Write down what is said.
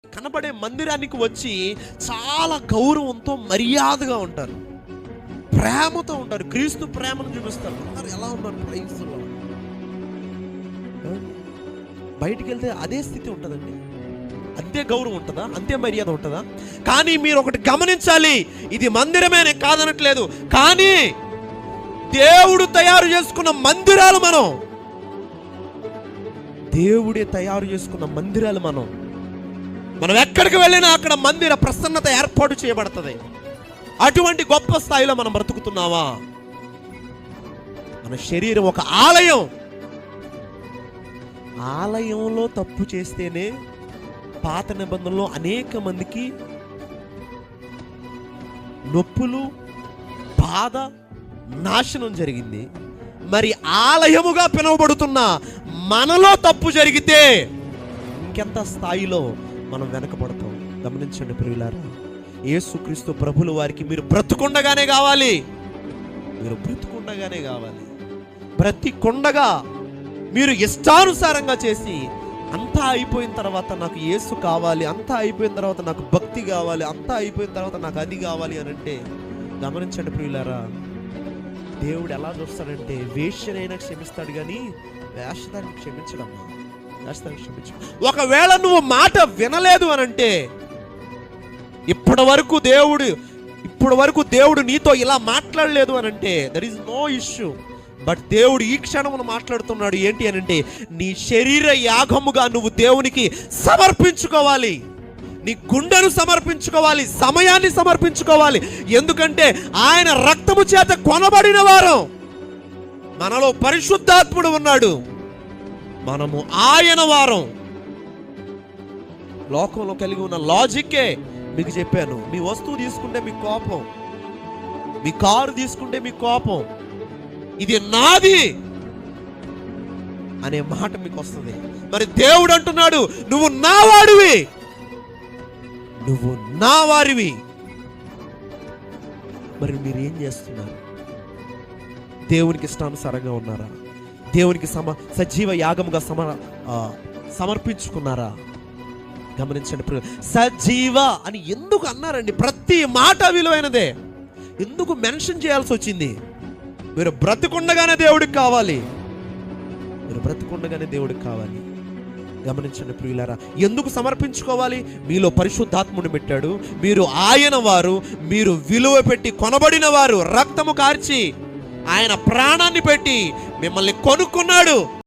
కనబడే మందిరానికి వచ్చి చాలా గౌరవంతో మర్యాదగా ఉంటారు, ప్రేమతో ఉంటారు, క్రీస్తు ప్రేమను చూపిస్తారు. అందరు ఎలా ఉన్నారు? ప్రైజ్లో బయటికి వెళ్తే అదే స్థితి ఉంటుందండి, అంతే గౌరవం ఉంటుందా, అంతే మర్యాద ఉంటుందా? కానీ మీరు ఒకటి గమనించాలి, ఇది మందిరమే నేను కాదనట్లేదు, కానీ దేవుడు తయారు చేసుకున్న మందిరాలు మనం, దేవుడే తయారు చేసుకున్న మందిరాలు మనం ఎక్కడికి వెళ్ళినా అక్కడ మందిర ప్రసన్నత ఏర్పాటు చేయబడుతుంది. అటువంటి గొప్ప స్థాయిలో మనం బ్రతుకుతున్నావా? మన శరీరం ఒక ఆలయం, ఆలయంలో తప్పు చేస్తేనే పాత నిబంధనలో అనేక మందికి నొప్పులు, బాధ, నాశనం జరిగింది. మరి ఆలయముగా పిలువబడుతున్న మనలో తప్పు జరిగితే ఇంకెంత స్థాయిలో మనం వెనకబడతాం. గమనించండి ప్రియులారా, యేసుక్రీస్తు ప్రభుల వారికి మీరు బ్రతుకుండగానే కావాలి, మీరు బ్రతుకుండగానే కావాలి. బ్రతికుండగా మీరు ఇష్టానుసారంగా చేసి అంతా అయిపోయిన తర్వాత నాకు యేసు కావాలి, అంతా అయిపోయిన తర్వాత నాకు భక్తి కావాలి, అంతా అయిపోయిన తర్వాత నాకు అది కావాలి అని అంటే, గమనించండి ప్రియులారా, దేవుడు ఎలా చూస్తాడంటే వేశ్యనైనా క్షమిస్తాడు కానీ వేషధాన్ని క్షమించడమ్మా, వేషధాన్ని క్షమించు. ఒకవేళ నువ్వు మాట వినలేదు అని అంటే, ఇప్పటి వరకు దేవుడు నీతో ఇలా మాట్లాడలేదు అని అంటే there is no issue. But దేవుడు ఈ క్షణమును మాట్లాడుతున్నాడు. ఏంటి అని అంటే, నీ శరీర యాగముగా నువ్వు దేవునికి సమర్పించుకోవాలి, నీ గుండెను సమర్పించుకోవాలి, సమయాన్ని సమర్పించుకోవాలి. ఎందుకంటే ఆయన రక్తము చేత కొనబడిన వారం, మనలో పరిశుద్ధాత్ముడు ఉన్నాడు, మనము ఆయన వారం. లోకంలో కలిగి ఉన్న లాజిక్కే మీకు చెప్పాను. మీ వస్తువు తీసుకుంటే మీకు కోపం, మీ కారు తీసుకుంటే మీకు కోపం, ఇది నాది అనే మాట మీకు వస్తుంది. మరి దేవుడు అంటున్నాడు, నువ్వు నా వాడివి, నువ్వు నా వారివి. మరి మీరు ఏం చేస్తున్నారు? దేవునికి ఇష్టానుసారంగా ఉన్నారా? దేవునికి సజీవ యాగముగా సమర్పించుకున్నారా? గమనించండి, సజీవ అని ఎందుకు అన్నారండి? ప్రతి మాట విలువైనదే. ఎందుకు మెన్షన్ చేయాల్సి వచ్చింది? మీరు బ్రతికుండగానే దేవుడికి కావాలి, మీరు బ్రతికుండగానే దేవుడికి కావాలి. గమనించండి ప్రియులారా, ఎందుకు సమర్పించుకోవాలి? మీలో పరిశుద్ధాత్ముడు పెట్టాడు, మీరు ఆయన వారు, మీరు విలువ పెట్టి కొనబడిన వారు, రక్తము కార్చి ఆయన ప్రాణాన్ని పెట్టి మిమ్మల్ని కొనుక్కున్నాడు.